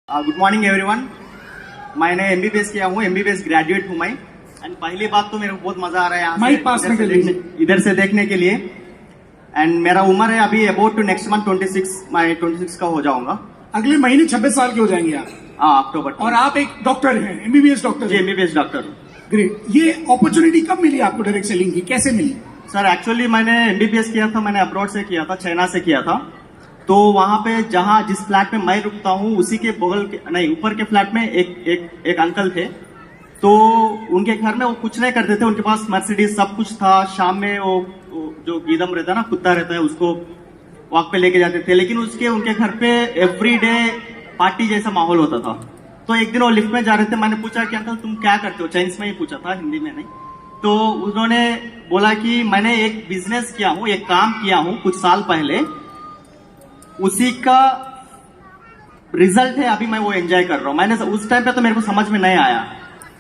Good morning everyone. मैंने MBBS किया हूँ, एमबीबीएस ग्रेजुएट हूँ मैं। एंड पहली बात तो मेरे को बहुत मजा आ रहा है यहाँ इधर से देखने के लिए। एंड मेरा उम्र है अभी अबाउट टू नेक्स्ट मंथ 26, मैं 26 का हो जाऊंगा। अगले महीने 26 साल के हो जाएंगे आप। हाँ, अक्टूबर। और आप एक डॉक्टर हैं, एमबीबीएस डॉक्टर? जी, एमबीबीएस डॉक्टर। ग्रेट। ये अपॉर्चुनिटी कब मिली आपको डायरेक्ट सेलिंग की, कैसे मिली? सर एक्चुअली मैंने एमबीबीएस किया था, मैंने अब्रॉड से किया था, चाइना से किया था। तो वहां पे जहां जिस फ्लैट में मैं रुकता हूँ उसी के बगल के नहीं ऊपर के फ्लैट में एक अंकल थे। तो उनके घर में वो कुछ नहीं करते थे, उनके पास मर्सिडीज सब कुछ था। शाम में वो जो गीदम रहता है ना, कुत्ता रहता है, उसको वॉक पे लेके जाते थे। लेकिन उनके घर पे एवरीडे पार्टी जैसा माहौल होता था। तो एक दिन वो लिफ्ट में जा रहे थे, मैंने पूछा कि अंकल तुम क्या करते हो, चाइनीज में ही पूछा था, हिंदी में नहीं। तो उन्होंने बोला कि मैंने एक बिजनेस किया हूँ, एक काम किया हूँ कुछ साल पहले, उसी का रिजल्ट है अभी मैं वो एंजॉय कर रहा हूँ। मैंने उस टाइम पे तो मेरे को समझ में नहीं आया।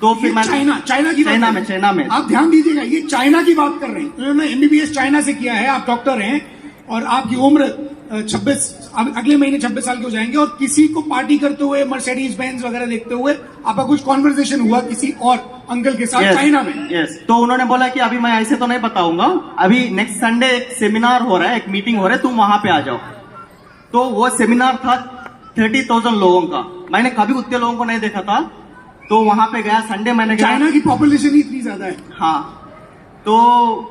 तो फिर मैं चाइना में आप ध्यान दीजिएगा, ये चाइना की बात कर रहे हैं। उन्होंने एमबीबीएस चाइना से किया है, आप डॉक्टर हैं और आपकी उम्र 26, अगले महीने 26 साल के हो जाएंगे। और किसी को पार्टी करते हुए, मर्सिडीज बेंज वगैरह देखते हुए आपका कुछ कॉन्वर्सेशन हुआ किसी और अंकल के साथ चाइना में? यस। तो उन्होंने बोला कि अभी मैं ऐसे तो नहीं बताऊंगा, अभी नेक्स्ट संडे एक सेमिनार हो रहा है, एक मीटिंग हो रहा है, तुम वहां पे आ जाओ। तो वो सेमिनार था 30,000 लोगों का। मैंने कभी उतने लोगों को नहीं देखा था। तो वहां पे गया, संडे मैंने गया। चाइना की पॉपुलेशन ही इतनी ज्यादा है। हाँ। तो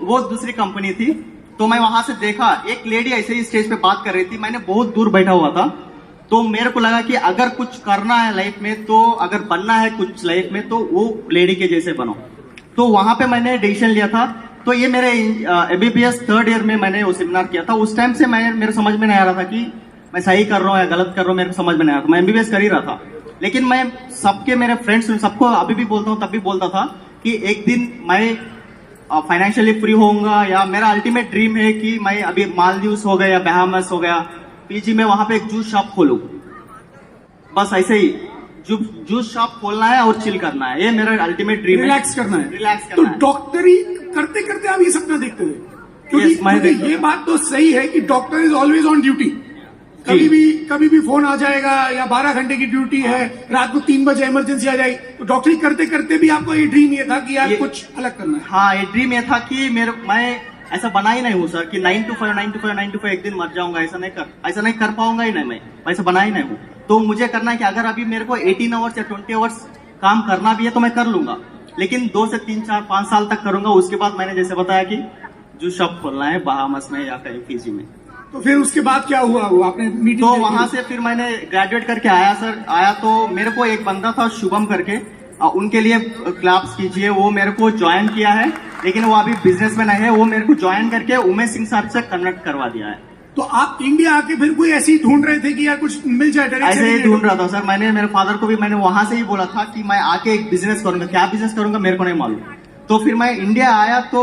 वो दूसरी कंपनी थी। तो मैं वहां से देखा, एक लेडी ऐसे ही स्टेज पे बात कर रही थी, मैंने बहुत दूर बैठा हुआ था। तो मेरे को लगा कि अगर कुछ करना है लाइफ में, तो अगर बनना है कुछ लाइफ में, तो वो लेडी के जैसे बनो। तो वहां पे मैंने डिसीजन लिया था। तो ये मेरे एमबीबीएस 3rd ईयर में मैंने वो सेमिनार किया था। उस टाइम से मेरे समझ में नहीं आ रहा था कि मैं सही कर रहा हूँ या गलत कर रहा हूँ, मेरे को समझ में नहीं आ रहा था। मैं एमबीबीएस कर ही रहा था। लेकिन मैं सबके, मेरे फ्रेंड्स, सबको अभी भी बोलता हूँ, तब भी बोलता था कि एक दिन मैं फाइनेंशियली फ्री होऊंगा, या मेरा अल्टीमेट ड्रीम है कि मैं अभी मालदीव्स हो गया या बहामास हो गया, पीजी में वहां पे एक जूस शॉप खोलूं। बस ऐसे ही जूस शॉप खोलना है और चिल करना है, ये मेरा अल्टीमेट ड्रीम है। रिलैक्स करना है, रिलैक्स करना है। तो डॉक्टरी करते करते आप ये सपना देखते हुए, क्योंकि ये बात तो सही है कि doctor is always on duty. कभी भी फोन आ जाएगा, या 12 घंटे की ड्यूटी है, रात को 3 बजे इमरजेंसी आ जाएगी। तो डॉक्टरी करते करते भी आपको ये ड्रीम ये था कि यार कुछ अलग करना है? हाँ, ये ड्रीम ये था कि मैं ऐसा बना ही नहीं हूँ सर कि 9 to 5 एक दिन मर जाऊंगा, ऐसा नहीं कर पाऊंगा ही नहीं। मैं ऐसा बना ही नहीं हूँ। तो मुझे करना है कि अगर अभी मेरे को 18 आवर्स या 20 आवर्स काम करना भी है तो मैं कर लूंगा, लेकिन 2 से 3, 4, 5 साल तक करूंगा। उसके बाद मैंने जैसे बताया कि जूस शॉप खोलना है बहामास में या कहीं फीजी में। तो फिर उसके बाद क्या हुआ? वो आपने मीटिंग? तो वहां से फिर मैंने ग्रेजुएट करके आया तो मेरे को एक बंदा था शुभम करके, उनके लिए क्लाप्स कीजिए, वो मेरे को ज्वाइन किया है। लेकिन वो अभी बिजनेस में नहीं है। वो मेरे को ज्वाइन करके उमेश सिंह साहब से कनेक्ट करवा दिया है। तो आप इंडिया आके फिर कोई ऐसे ही ढूंढ रहे थे कि यार कुछ मिल जाए? ऐसे ही ढूंढ रहा था सर। मैंने मेरे फादर को भी मैंने वहां से ही बोला था कि मैं आके एक बिजनेस करूंगा। क्या बिजनेस करूंगा मेरे को नहीं मालूम। तो फिर मैं इंडिया आया तो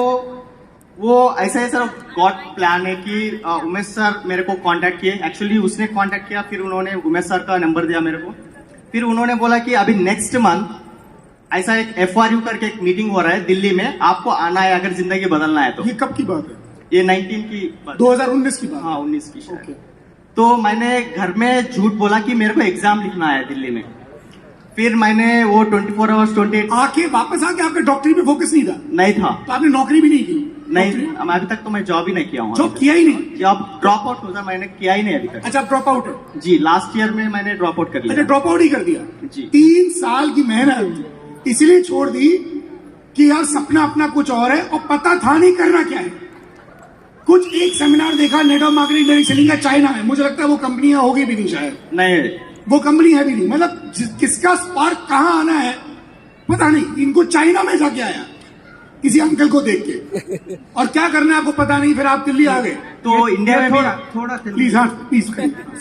वो ऐसा ही सर गॉड प्लान है कि उमेश सर मेरे को कांटेक्ट किए। एक्चुअली उसने कांटेक्ट किया, फिर उन्होंने उमेश सर का नंबर दिया मेरे को। फिर उन्होंने बोला कि अभी नेक्स्ट मंथ ऐसा एक FRU करके एक मीटिंग हो रहा है दिल्ली में, आपको आना है अगर जिंदगी बदलना है तो। ये कब की बात है? ये 19 की बात, 2019 की बात? हाँ, 19 की शायद। तो मैंने घर में झूठ बोला कि मेरे को एग्जाम लिखना है दिल्ली में। फिर मैंने वो 24 आवर्स 28 आके वापस आके आपका डॉक्टरी पे फोकस नहीं था? तो आपने नौकरी भी नहीं की? नहीं, अभी तक तो मैं जॉब ही नहीं किया हूँ। जॉब किया ही नहीं? जॉब ड्रॉप आउट हो, मैंने किया ही नहीं अभी तक। अच्छा, ड्रॉप आउट है? जी, लास्ट ईयर में मैंने ड्रॉप आउट कर लिया। अच्छा, ड्रॉप आउट ही कर दिया जी। 3 साल की मेहनत इसलिए छोड़ दी कि यार सपना अपना कुछ और है और पता था नहीं करना क्या है। कुछ एक सेमिनार देखा, नेटवर्क मार्केटिंग डायरेक्ट सेलिंग का, चाइना है। मुझे लगता है वो कंपनियां होगी भी नहीं, शायद नहीं वो कंपनी है भी नहीं। मतलब किसका स्पार्क कहाँ आना है पता नहीं। इनको चाइना में जाके आया किसी अंकल को देख के, और क्या करना है आपको पता नहीं। फिर आप दिल्ली आ गए। तो इंडिया में थोड़ा ప్లీజ్ ప్లీజ్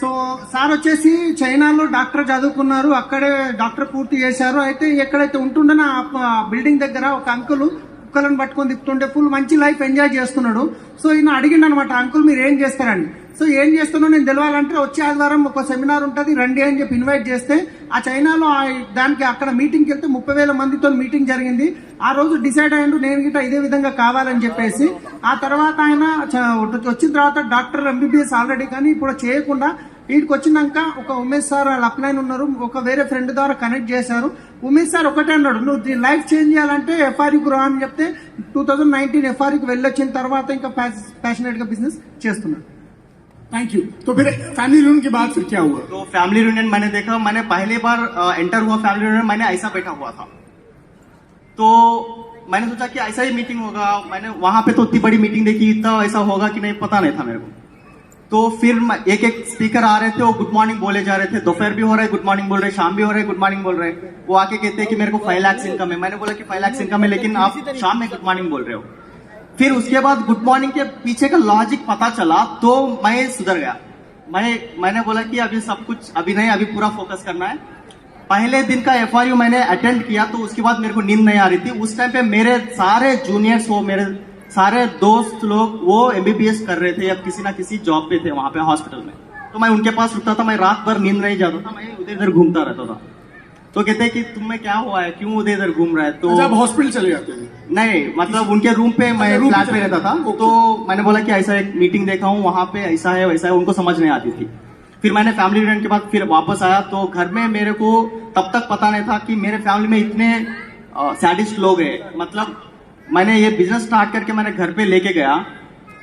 సో సార్ వచ్చేసి చైనాలో డాక్టర్ చదువుకున్నారు, అక్కడే డాక్టర్ పూర్తి చేశారు. అయితే ఎక్కడైతే ఉంటుండో ఆ బిల్డింగ్ దగ్గర ఒక అంకుల్ కుక్కలను పట్టుకొని తిప్పుతుంటే ఫుల్ మంచి లైఫ్ ఎంజాయ్ చేస్తున్నాడు. సో ఈయన అడిగిండు అనమాట, అంకుల్ మీరు ఏం చేస్తారని. సో ఏం చేస్తున్నా నేను తెలవాలంటే వచ్చే ఆదివారం ఒక సెమినార్ ఉంటుంది రండి అని చెప్పి ఇన్వైట్ చేస్తే, ఆ చైనాలో దానికి అక్కడ మీటింగ్కి వెళ్తే 30,000 మందితో మీటింగ్ జరిగింది. ఆ రోజు డిసైడ్ అయ్యిండు నేను గిట్ట ఇదే విధంగా కావాలని చెప్పేసి. ఆ తర్వాత ఆయన వచ్చిన తర్వాత డాక్టర్ MBBS ఆల్రెడీ, కానీ ఇప్పుడు చేయకుండా వీడికి వచ్చినాక ఒక ఉమేష్ సార్ వాళ్ళ అప్లైన్ ఉన్నారు, ఒక వేరే ఫ్రెండ్ ద్వారా కనెక్ట్ చేశారు. ఉమేష్ సార్ ఒకటే అన్నాడు, నువ్వు లైఫ్ చేంజ్ చేయాలంటే ఎఫ్ఆర్యూకి రా అని చెప్తే 2019 ఎఫ్ఆర్యూకి వెళ్ళొచ్చిన తర్వాత ఇంకా ప్యాషనేట్ గా బిజినెస్ చేస్తున్నాడు. Thank you. तो फिर फैमिली रियूनियन के बाद फिर क्या हुआ? तो फैमिली यूनियन मैंने देखा, मैंने पहली बार एंटर हुआ फैमिली यूनियन, मैंने ऐसा बैठा हुआ था. तो मैंने सोचा कि ऐसा ही मीटिंग होगा. मैंने वहां पे तो उतनी बड़ी मीटिंग देखी, इतना ऐसा होगा कि नहीं पता नहीं था मेरे को. तो फिर एक एक स्पीकर आ रहे थे, वो गुड मॉर्निंग बोले जा रहे थे. दोपहर भी हो रहा है गुड मॉर्निंग बोल रहे, शाम भी हो रहा है गुड मॉर्निंग बोल रहे. वो आके कहते हैं कि मेरे को 5 लाख इनकम है. मैंने बोला कि 5 लाख इनकम है, लेकिन आप शाम में गुड मॉर्निंग बोल रहे हो. फिर उसके बाद गुड मॉर्निंग के पीछे का लॉजिक पता चला तो मैं सुधर गया. मैंने बोला कि अभी सब कुछ अभी नहीं, अभी पूरा फोकस करना है. पहले दिन का एफआरयू मैंने अटेंड किया तो उसके बाद मेरे को नींद नहीं आ रही थी. उस टाइम पे मेरे सारे जूनियर्स, वो मेरे सारे दोस्त लोग वो एमबीबीएस कर रहे थे या किसी ना किसी जॉब पे थे वहां पे हॉस्पिटल में. तो मैं उनके पास रुकता था, मैं रात भर नींद नहीं जाता था, मैं उधर इधर घूमता रहता था. तो कहते कि तुम्हें क्या हुआ है, क्यों उधर इधर घूम रहा है. तो जब हॉस्पिटल चले जाते थे? नहीं, मतलब उनके रूम पे, मैं फ्लैट में रहता था. तो मैंने बोला कि ऐसा एक मीटिंग देखा हूँ, वहां पे ऐसा है वैसा है, उनको समझ नहीं आती थी. फिर मैंने फैमिली यूनियन के बाद फिर वापस आया तो घर में मेरे को तब तक पता नहीं था कि मेरे फैमिली में इतने सैडिस्ट लोग हैं. मतलब मैंने ये बिजनेस स्टार्ट करके मैंने घर पे लेके गया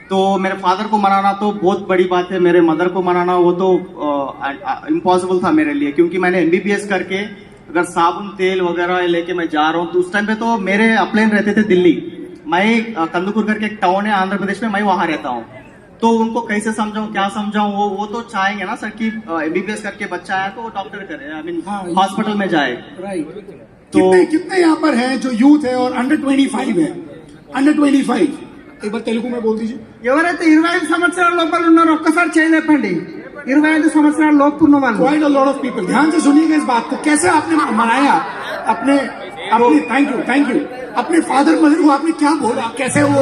तो मेरे फादर को मनाना तो बहुत बड़ी बात है, मेरे मदर को मनाना वो तो इम्पॉसिबल था मेरे लिए, क्योंकि मैंने एमबीबीएस करके अगर साबुन तेल वगैरह लेके मैं जा रहा हूँ. तो उस टाइम पे तो मेरे अपलाइन रहते थे दिल्ली, मैं कंदुकुर करके एक टाउन है आंध्र प्रदेश में, मैं वहां रहता हूँ. तो उनको कैसे समझाऊं, क्या समझाऊं, वो तो चाहेंगे ना सर कि एमबीबीएस करके बच्चा आया तो वो डॉक्टर करे, आई मीन हॉस्पिटल में जाए. राइट. तो कितने यहाँ पर हैं जो यूथ है और अंडर 25 है? अंडर 25 एक बार तेलुगु में बोल दीजिए. ఎవరైతే 25 సంవత్సరాల లోపల ఉన్నారో ఒక్కసారి చేయలేపండి. 25 సంవత్సరాల లోపు ఉన్న వాళ్ళు. Quite a lot of people. ध्यान से सुनिएगा इस बात को. कैसे आपने मनाया अपने थैंक यू अपने फादर मदर को? आपने क्या बोला, कैसे वो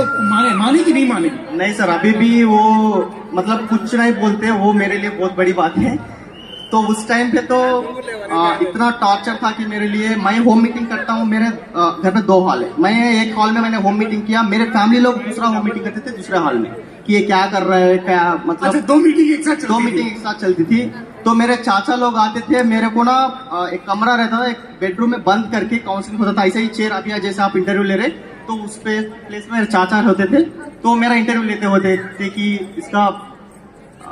माने कि नहीं माने? नहीं सर, अभी भी वो मतलब कुछ नहीं बोलते, वो मेरे लिए बहुत बड़ी बात है. तो उस टाइम पे तो इतना टॉर्चर था कि मेरे लिए, मैं होम मीटिंग करता हूँ, मेरे घर में 2 हॉल है, मैं एक हॉल में मैंने होम मीटिंग किया, मेरे फैमिली लोग दूसरा होम मीटिंग करते थे दूसरे हॉल में कि ये क्या कर रहा है, क्या मतलब. अच्छा, 2 मीटिंग एक साथ चलती थी. तो मेरे चाचा लोग आते थे, मेरे को ना एक कमरा रहता था, एक बेडरूम में बंद करके काउंसलिंग होता था. ऐसे ही चेयर अभी जैसे आप इंटरव्यू ले रहे, तो उस पे प्लेस में मेरे चाचा होते थे, तो मेरा इंटरव्यू लेते होते थे कि इसका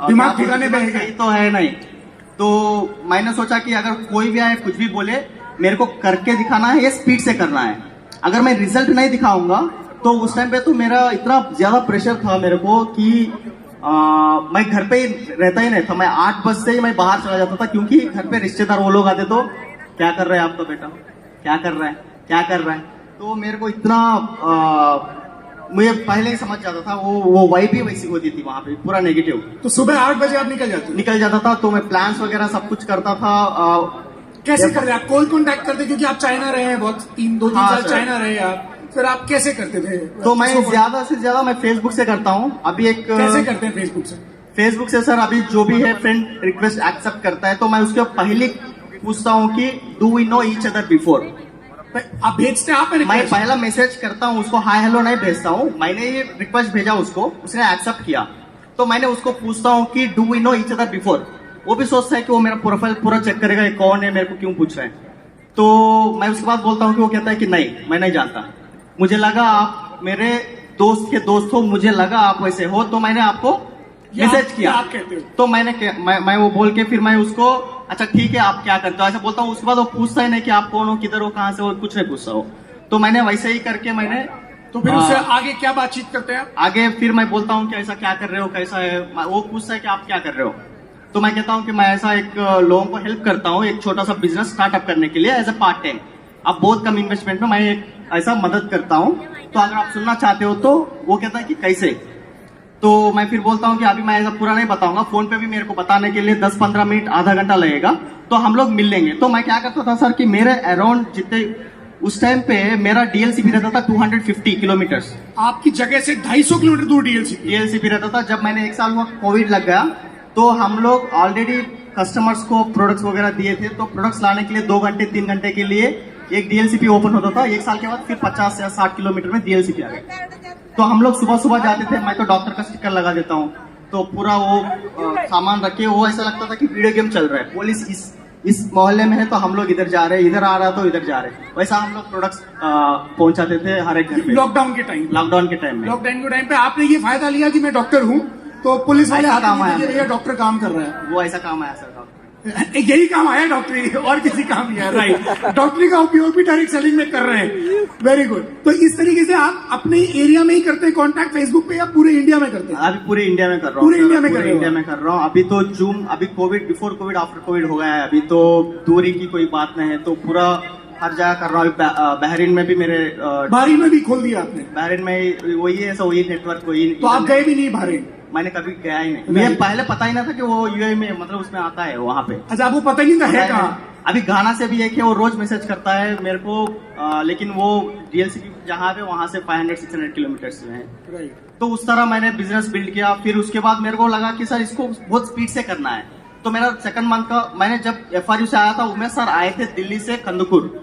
दिमाग ठिकाने पे सही तो है नहीं. तो मैंने सोचा कि अगर कोई भी आए कुछ भी बोले, मेरे को करके दिखाना है, ये स्पीड से करना है. अगर मैं रिजल्ट नहीं दिखाऊंगा तो उस टाइम पे तो मेरा इतना ज्यादा प्रेशर था मेरे को कि मैं घर पे ही रहता ही नहीं था. मैं 8 बजे से ही मैं बाहर चला जाता था, क्योंकि घर पे रिश्तेदार वो लोग आते तो क्या कर रहे हैं आपका बेटा, क्या कर रहा है, क्या कर रहा है. तो मेरे को इतना मुझे पहले ही समझ जाता था, वो वाइब भी वैसी होती थी वहां पे, पूरा नेगेटिव. तो सुबह 8 बजे आप निकल जाता था. तो मैं प्लान्स वगैरह सब कुछ करता था. कैसे करते आप? कॉल कॉन्टैक्ट करते, क्योंकि आप चाइना रहे हैं बहुत, 2-3 साल चाइना रहे आप, फिर आप कैसे करते थे? तो मैं ज्यादा से ज्यादा मैं फेसबुक से करता हूँ. अभी एक कैसे करते हैं फेसबुक से? सर अभी जो भी है फ्रेंड रिक्वेस्ट एक्सेप्ट करता है तो मैं उसके पहले पूछता हूँ कि do we know each other before. आप भेजते हैं? मैं पहला मैसेज करता हूँ उसको, हाय हेलो नहीं भेजता हूँ. मैंने ये रिक्वेस्ट भेजा उसको, उसने एक्सेप्ट किया, तो मैंने उसको पूछता हूँ कि do we know each other before. वो भी सोचता है कि वो मेरा प्रोफाइल पूरा चेक करेगा, ये कौन है, मेरे को क्यों पूछ रहे हैं. तो मैं उसके बाद बोलता हूँ कि वो कहता है कि नहीं मैं नहीं जानता, मुझे लगा आप मेरे दोस्त के दोस्त हो, मुझे लगा आप वैसे हो, तो मैंने आपको मैसेज किया. आप कहते हो? तो मैं वो बोल के फिर मैं उसको अच्छा ठीक है आप क्या करते हो ऐसा बोलता हूँ. उसके बाद वो पूछता ही नहीं कि आप कौन हो, किधर हो, कहाँ से हो, कुछ नहीं पूछता हो. तो मैंने वैसे ही करके मैंने तो फिर उससे आगे क्या बातचीत करते हैं? आगे फिर मैं बोलता हूँ कि ऐसा क्या कर रहे हो, कैसा है. वो पूछता है कि आप क्या कर रहे हो, तो मैं कहता हूँ कि मैं ऐसा एक लोगों को हेल्प करता हूँ एक छोटा सा बिजनेस स्टार्टअप करने के लिए एज ए पार्ट टाइम. अब बहुत कम इन्वेस्टमेंट में मैं एक ऐसा मदद करता हूँ, तो अगर आप सुनना चाहते हो तो. वो कहता है कि कैसे. तो मैं फिर बोलता हूँ कि अभी मैं ऐसा पूरा नहीं बताऊंगा, फोन पे भी मेरे को बताने के लिए 10-15 मिनट आधा घंटा लगेगा, तो हम लोग मिल लेंगे. तो मैं क्या करता था सर कि मेरे अराउंड जितने उस टाइम पे मेरा डीएलसीपी रहता था 250 किलोमीटर्स. आपकी जगह से 250 किलोमीटर दूर डीएलसीपी रहता था. जब मैंने 1 साल हुआ कोविड लग गया, तो हम लोग ऑलरेडी कस्टमर्स को प्रोडक्ट्स वगैरह दिए थे, तो प्रोडक्ट्स लाने के लिए 2 घंटे 3 घंटे के लिए एक डीएलसीपी ओपन होता था. 1 साल के बाद फिर 50 या 60 किलोमीटर में डीएलसीपी आ गया. तो हम लोग सुबह सुबह जाते थे, मैं तो डॉक्टर का स्टिकर लगा देता हूँ, तो पूरा वो सामान रखे, वो ऐसा लगता था कि वीडियो गेम चल रहा है। पुलिस इस मोहल्ले में है तो हम लोग इधर जा रहे हैं, इधर आ रहा तो इधर जा रहे हैं, वैसा हम लोग प्रोडक्ट्स पहुंचाते थे हर एक घर पे। लॉकडाउन के टाइम में लॉकडाउन के टाइम पे आपने ये फायदा लिया कि मैं डॉक्टर हूँ, तो पुलिस वाले ऐसा हाथ काम में आया। दीजिए, भैया डॉक्टर काम कर रहा है। वो ऐसा काम आया सर। यही काम आया डॉक्टरी, और किसी काम नहीं आया। राइट, डॉक्टरी का उपयोग भी डायरेक्ट सेलिंग में कर रहे हैं। Very good. तो इस तरीके से आप अपने एरिया में ही करते हैं कॉन्टैक्ट फेसबुक पे, या पूरे इंडिया में करते हैं? अभी पूरे इंडिया में कर रहा हूँ। पूरे इंडिया में कर पूरे रहे हो? इंडिया में कर रहा हूँ। अभी तो जूम, अभी Covid, before Covid after Covid हो गया है, अभी तो दूरी की कोई बात नहीं है, तो पूरा हर जगह कर रहा हूँ। बहरीन में भी मेरे बहरीन में भी खोल दिया आपने? बहरीन में वही है, वही नेटवर्क, वही। तो आप गए भी नहीं बहरीन? मैंने कभी गया ही नहीं, मुझे पहले पता ही ना था कि वो यूएई में, मतलब उसमें आता है वहाँ पे। अच्छा, आपको पता ही नहीं था है कहाँ? अभी घाना से भी एक है, वो रोज मैसेज करता है मेरे को, लेकिन वो डीएलसीपी जहाँ पे वहाँ से 500-600 किलोमीटर में है। राइट। तो उस तरह मैंने बिजनेस बिल्ड किया। फिर उसके बाद मेरे को लगा कि सर इसको बहुत स्पीड से करना है। तो मेरा सेकंड मंथ का, मैंने जब एफआरयू से आया था, उमेश सर आए थे दिल्ली से कंदुकुर।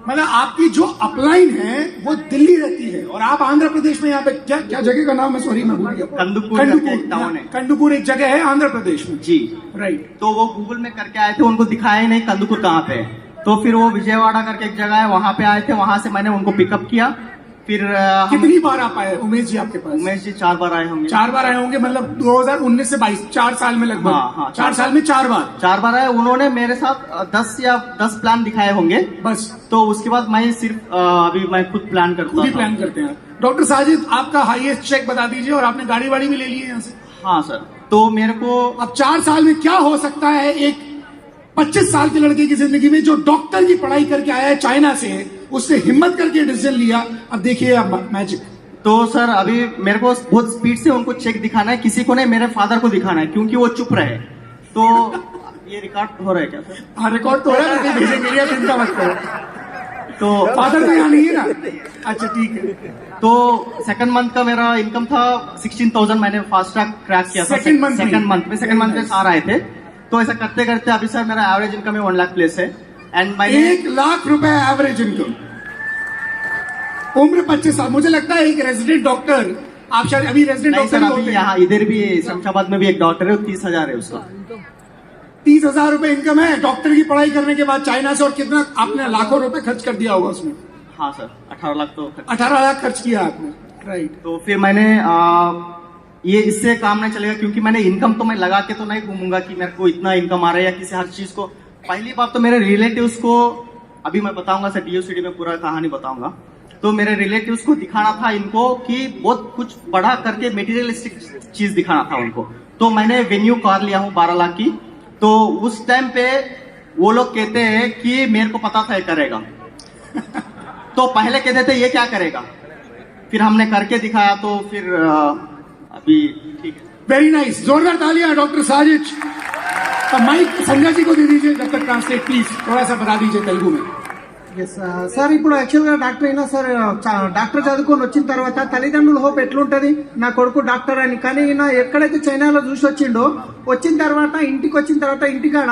मतलब आपकी जो अपलाइन है वो दिल्ली रहती है, और आप आंध्र प्रदेश में, यहाँ पे क्या क्या जगह का नाम है? सॉरी मैं भूल गया। कंदुकुर करके एक टाउन है। कंदुकुर एक जगह है आंध्र प्रदेश में जी। राइट। तो वो गूगल में करके आए थे, उनको दिखाया ही नहीं कंदुकुर कहाँ पे है। तो फिर वो विजयवाड़ा करके एक जगह है, वहां पे आए थे, वहां से मैंने उनको पिकअप किया। फिर कितनी बार आप आए उमेश जी आपके पास? उमेश जी 4 बार आए होंगे। 4 बार आए होंगे, मतलब 2019 से 22, 4 साल में लगभग। हाँ, 4 साल में 4 बार। 4 बार आए। उन्होंने मेरे साथ 10 प्लान दिखाए होंगे बस। तो उसके बाद मैं सिर्फ अभी मैं खुद प्लान करता खुद ही हूँ। प्लान करते हैं। डॉक्टर साजिद, आपका हाईएस्ट चेक बता दीजिए, और आपने गाड़ी वाड़ी भी ले ली है यहाँ से? हाँ सर। तो मेरे को अब 4 साल में क्या हो सकता है एक 25 साल के लड़के की जिंदगी में, जो डॉक्टर की पढ़ाई करके आया है चाइना से, उससे हिम्मत करके डिसीजन लिया। अब देखिए अब मैजिक। तो सर अभी मेरे को बहुत स्पीड से उनको चेक दिखाना है, किसी को नहीं, मेरे फादर को दिखाना है, क्योंकि वो चुप रहे। तो ये रिकॉर्ड हो रहा है क्या सर? हाँ, रिकॉर्ड तो हो रहा है, भेजेंगे, या चिंता मत करो। तो फादर तो यहाँ नहीं है ना? अच्छा ठीक है। तो सेकंड मंथ का मेरा इनकम था 16,000, मैंने फास्ट ट्रैक क्रैक किया था Second month सेकंड मंथ में सार आए थे। तो ऐसा करते करते अभी सर मेरा एवरेज इनकम है 1 लाख प्लस है। एंड मैंने 1 लाख रुपए एवरेज इनकम, उम्र 25 साल। मुझे लगता है एक रेजिडेंट डॉक्टर, आप शायद अभी रेजिडेंट नहीं डॉक्टर सर, ही अभी होते हैं। यहाँ इधर भी शमशाबाद में भी एक डॉक्टर है, 30,000 है उसका। 30,000 रुपए इनकम है डॉक्टर की पढ़ाई करने के बाद चाइना से, और कितना आपने लाखों रुपए खर्च कर दिया होगा उसमें? हाँ सर, 18 लाख तो 18 लाख खर्च किया आपने। राइट। तो फिर मैंने ये इससे काम नहीं चलेगा, क्योंकि मैंने इनकम तो मैं लगा के तो नहीं घूमूंगा कि मेरे को इतना इनकम आ रहा है, या किसी हर चीज को। पहली बात तो मेरे रिलेटिव्स को, अभी मैं बताऊंगा सर डीओसीडी में पूरा कहानी बताऊंगा। तो मेरे रिलेटिव्स को दिखाना था इनको कि बहुत कुछ बड़ा करके मेटीरियलिस्टिक चीज दिखाना था उनको। तो मैंने वेन्यू कार लिया हूँ 12 लाख की। तो उस टाइम पे वो लोग कहते हैं कि मेरे को पता था ये करेगा। तो पहले कहते थे ये क्या करेगा, फिर हमने करके दिखाया, तो फिर अभी ठीक है। वेरी नाइस, जोरदार तालियां डॉक्टर साजिद। तो माइक संजय जी को दे दीजिए जब तक ट्रांसलेट, प्लीज थोड़ा सा बता दीजिए तेलुगु में। ఎస్ సార్, ఇప్పుడు యాక్చువల్ గా డాక్టర్ అయినా సార్, డాక్టర్ చదువుకొని వచ్చిన తర్వాత తల్లిదండ్రుల హోప్ ఎట్లుంటది, నా కొడుకు డాక్టర్ అని. కానీ ఈయన ఎక్కడైతే చైనాలో చూసి వచ్చిండో, వచ్చిన తర్వాత ఇంటికి వచ్చిన తర్వాత ఇంటికాడ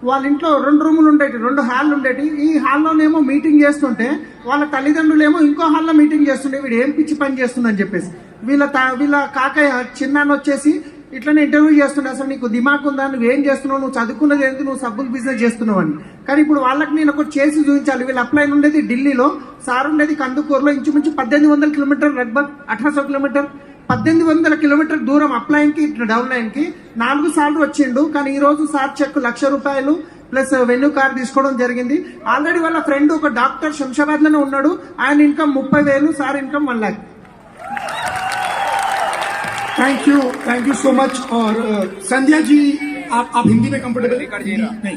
వాళ్ళ ఇంట్లో 2 రూములు ఉండేటి, 2 హాళ్ళు ఉండేటి. ఈ హాల్లోనేమో మీటింగ్ చేస్తుంటే వాళ్ళ తల్లిదండ్రులేమో ఇంకో హాల్లో మీటింగ్ చేస్తుండే, వీడు ఏం పిచ్చి పని చేస్తుందని చెప్పేసి. వీళ్ళ కాకయ్య చిన్నాన్న వచ్చేసి ఇట్లనే ఇంటర్వ్యూ చేస్తుండే, అసలు నీకు దిమాగ్ ఉందా, నువ్వేం చేస్తున్నావు, నువ్వు చదువుకున్నది ఏంటి, నువ్వు సబ్బులు బిజినెస్ చేస్తున్నావు అని. కానీ ఇప్పుడు వాళ్ళకి నేను ఒకటి చేసి చూపించాలి. వీళ్ళ అప్లైన్ ఉండేది ఢిల్లీలో, సార్ ఉండేది కందుకూరులో. ఇంచుమించు 1800 కిలోమీటర్, లగ్భగ్ 1800 కిలోమీటర్, 1800 కిలోమీటర్ దూరం అప్లైన్ కి డౌన్ లైన్ కి 4 సార్లు వచ్చిండు. కానీ ఈ రోజు సార్ చెక్ 1,00,000 రూపాయలు ప్లస్ వెన్యూ కార్ తీసుకోవడం జరిగింది. ఆల్రెడీ వాళ్ళ ఫ్రెండ్ ఒక డాక్టర్ శంషాబాద్ లోనే ఉన్నాడు, ఆయన income 30,000, sir income 1 lakh. Thank you so much. और संध्या जी, आप हिंदी में कंफर्टेबल नहीं?